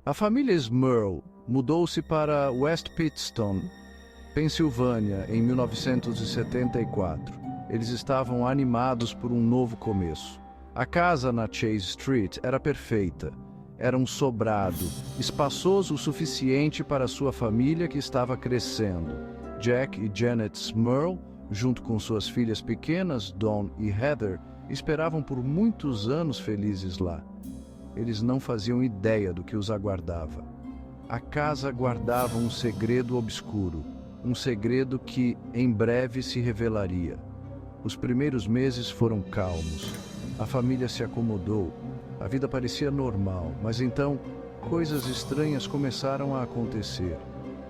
A família Smurl mudou-se para West Pittston, Pensilvânia, em 1974. Eles estavam animados por um novo começo. A casa na Chase Street era perfeita. Era um sobrado, espaçoso o suficiente para sua família que estava crescendo. Jack e Janet Smurl, junto com suas filhas pequenas, Dawn e Heather, esperavam por muitos anos felizes lá. Eles não faziam ideia do que os aguardava. A casa guardava um segredo obscuro, um segredo que em breve se revelaria. Os primeiros meses foram calmos. A família se acomodou. A vida parecia normal, mas então coisas estranhas começaram a acontecer.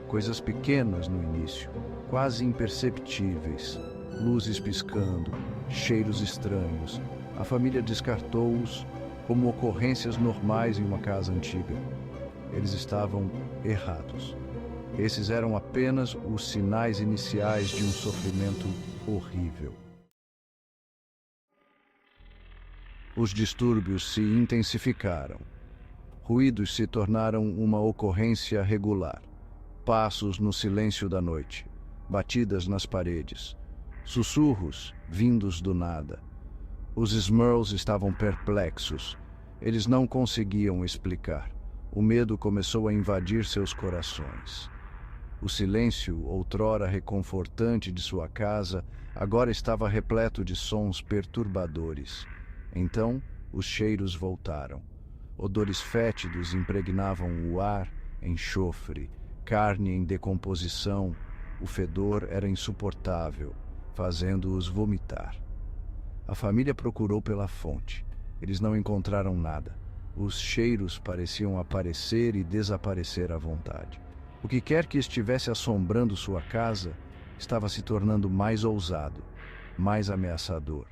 Coisas pequenas no início, quase imperceptíveis. Luzes piscando, cheiros estranhos. A família descartou-os como ocorrências normais em uma casa antiga. Eles estavam errados. Esses eram apenas os sinais iniciais de um sofrimento horrível. Os distúrbios se intensificaram. Ruídos se tornaram uma ocorrência regular. Passos no silêncio da noite, batidas nas paredes, sussurros vindos do nada. Os Smurls estavam perplexos. Eles não conseguiam explicar. O medo começou a invadir seus corações. O silêncio, outrora reconfortante de sua casa, agora estava repleto de sons perturbadores. Então, os cheiros voltaram. Odores fétidos impregnavam o ar, enxofre, carne em decomposição. O fedor era insuportável, fazendo-os vomitar. A família procurou pela fonte. Eles não encontraram nada. Os cheiros pareciam aparecer e desaparecer à vontade. O que quer que estivesse assombrando sua casa estava se tornando mais ousado, mais ameaçador.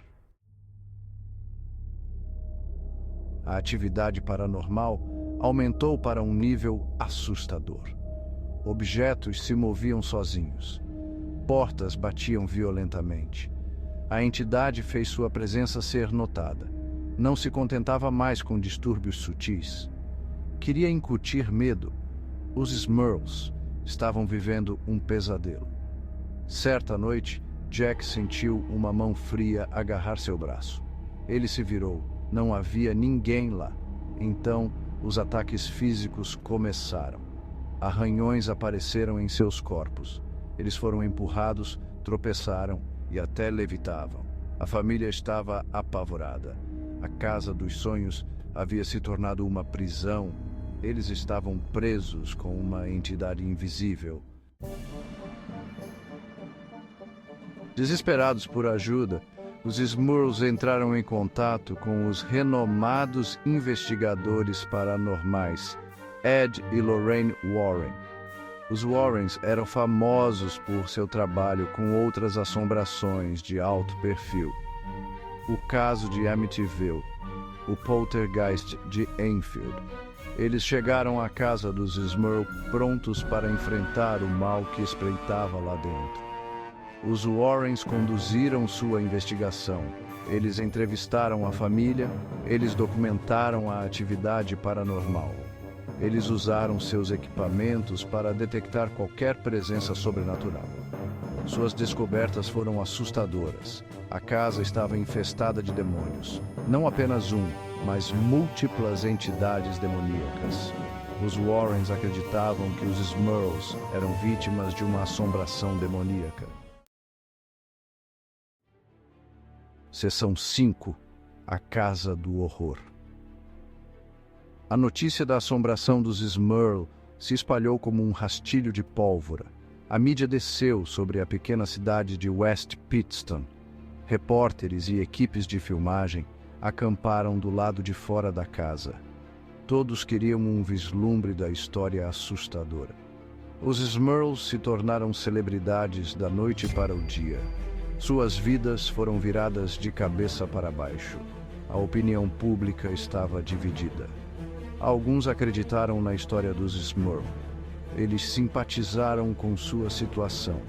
A atividade paranormal aumentou para um nível assustador. Objetos se moviam sozinhos. Portas batiam violentamente. A entidade fez sua presença ser notada. Não se contentava mais com distúrbios sutis. Queria incutir medo. Os Smurls estavam vivendo um pesadelo. Certa noite, Jack sentiu uma mão fria agarrar seu braço. Ele se virou. Não havia ninguém lá. Então, os ataques físicos começaram. Arranhões apareceram em seus corpos. Eles foram empurrados, tropeçaram e até levitavam. A família estava apavorada. A casa dos sonhos havia se tornado uma prisão. Eles estavam presos com uma entidade invisível. Desesperados por ajuda, os Smurls entraram em contato com os renomados investigadores paranormais, Ed e Lorraine Warren. Os Warrens eram famosos por seu trabalho com outras assombrações de alto perfil. O caso de Amityville, o poltergeist de Enfield. Eles chegaram à casa dos Smurl prontos para enfrentar o mal que espreitava lá dentro. Os Warrens conduziram sua investigação. Eles entrevistaram a família, eles documentaram a atividade paranormal. Eles usaram seus equipamentos para detectar qualquer presença sobrenatural. Suas descobertas foram assustadoras. A casa estava infestada de demônios. Não apenas um, mas múltiplas entidades demoníacas. Os Warrens acreditavam que os Smurls eram vítimas de uma assombração demoníaca. Seção 5. A Casa do Horror. A notícia da assombração dos Smurl se espalhou como um rastilho de pólvora. A mídia desceu sobre a pequena cidade de West Pittston. Repórteres e equipes de filmagem acamparam do lado de fora da casa. Todos queriam um vislumbre da história assustadora. Os Smurls se tornaram celebridades da noite para o dia. Suas vidas foram viradas de cabeça para baixo. A opinião pública estava dividida. Alguns acreditaram na história dos Smurl. Eles simpatizaram com sua situação.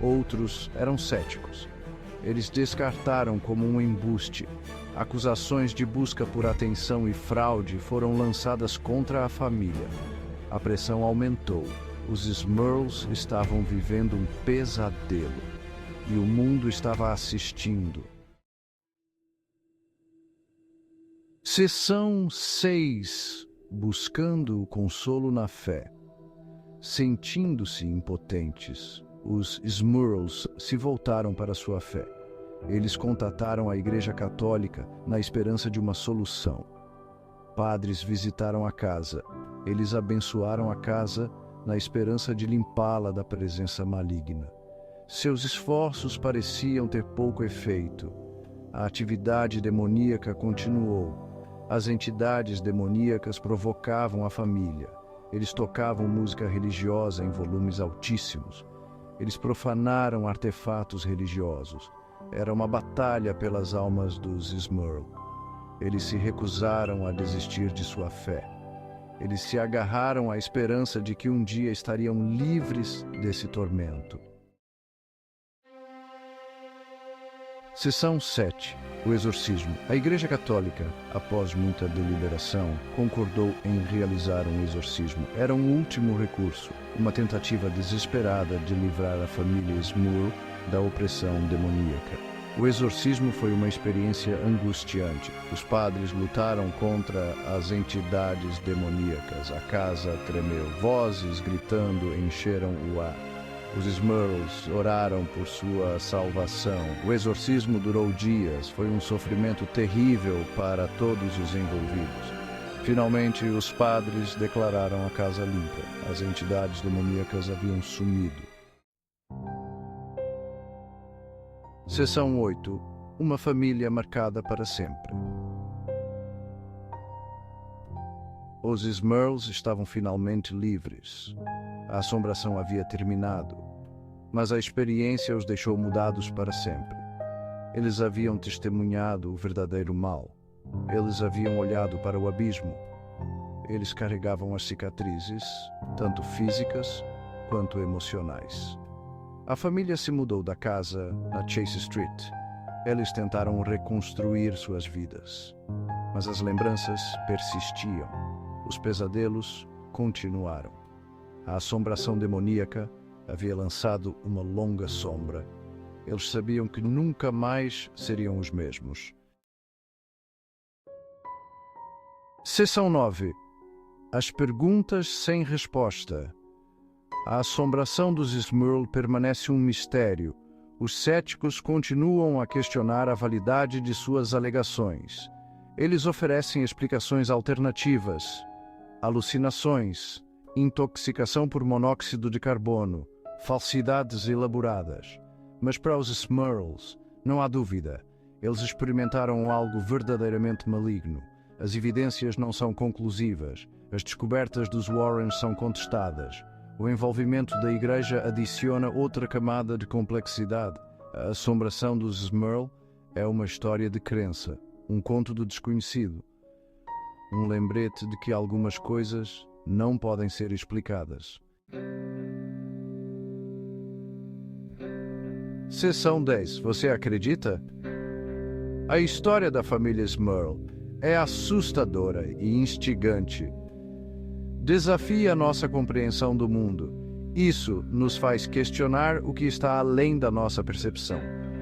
Outros eram céticos. Eles descartaram como um embuste. Acusações de busca por atenção e fraude foram lançadas contra a família. A pressão aumentou. Os Smurls estavam vivendo um pesadelo e o mundo estava assistindo. Seção 6. Buscando o consolo na fé. Sentindo-se impotentes, os Smurls se voltaram para sua fé. Eles contataram a Igreja Católica na esperança de uma solução. Padres visitaram a casa. Eles abençoaram a casa na esperança de limpá-la da presença maligna. Seus esforços pareciam ter pouco efeito. A atividade demoníaca continuou. As entidades demoníacas provocavam a família. Eles tocavam música religiosa em volumes altíssimos. Eles profanaram artefatos religiosos. Era uma batalha pelas almas dos Smurl. Eles se recusaram a desistir de sua fé. Eles se agarraram à esperança de que um dia estariam livres desse tormento. Seção 7. O exorcismo. A Igreja Católica, após muita deliberação, concordou em realizar um exorcismo. Era um último recurso, uma tentativa desesperada de livrar a família Smurl da opressão demoníaca. O exorcismo foi uma experiência angustiante. Os padres lutaram contra as entidades demoníacas. A casa tremeu. Vozes gritando encheram o ar. Os Smurls oraram por sua salvação. O exorcismo durou dias. Foi um sofrimento terrível para todos os envolvidos. Finalmente, os padres declararam a casa limpa. As entidades demoníacas haviam sumido. Seção 8. Uma família marcada para sempre. Os Smurls estavam finalmente livres. A assombração havia terminado, mas a experiência os deixou mudados para sempre. Eles haviam testemunhado o verdadeiro mal. Eles haviam olhado para o abismo. Eles carregavam as cicatrizes, tanto físicas quanto emocionais. A família se mudou da casa na Chase Street. Eles tentaram reconstruir suas vidas, mas as lembranças persistiam. Os pesadelos continuaram. A assombração demoníaca havia lançado uma longa sombra. Eles sabiam que nunca mais seriam os mesmos. Seção 9. As perguntas sem resposta. A assombração dos Smurl permanece um mistério. Os céticos continuam a questionar a validade de suas alegações. Eles oferecem explicações alternativas: alucinações, intoxicação por monóxido de carbono, falsidades elaboradas. Mas para os Smurls, não há dúvida. Eles experimentaram algo verdadeiramente maligno. As evidências não são conclusivas. As descobertas dos Warrens são contestadas. O envolvimento da Igreja adiciona outra camada de complexidade. A assombração dos Smurl é uma história de crença, um conto do desconhecido, um lembrete de que algumas coisas não podem ser explicadas. Seção 10. Você acredita? A história da família Smurl é assustadora e instigante. Desafia a nossa compreensão do mundo. Isso nos faz questionar o que está além da nossa percepção.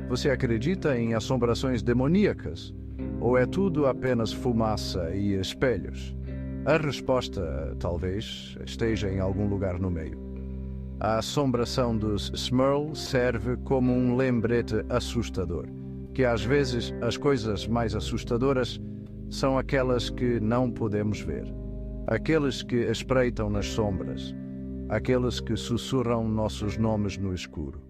Você acredita em assombrações demoníacas? Ou é tudo apenas fumaça e espelhos? A resposta, talvez, esteja em algum lugar no meio. A assombração dos Smurl serve como um lembrete assustador, que às vezes as coisas mais assustadoras são aquelas que não podemos ver. Aqueles que espreitam nas sombras, aqueles que sussurram nossos nomes no escuro.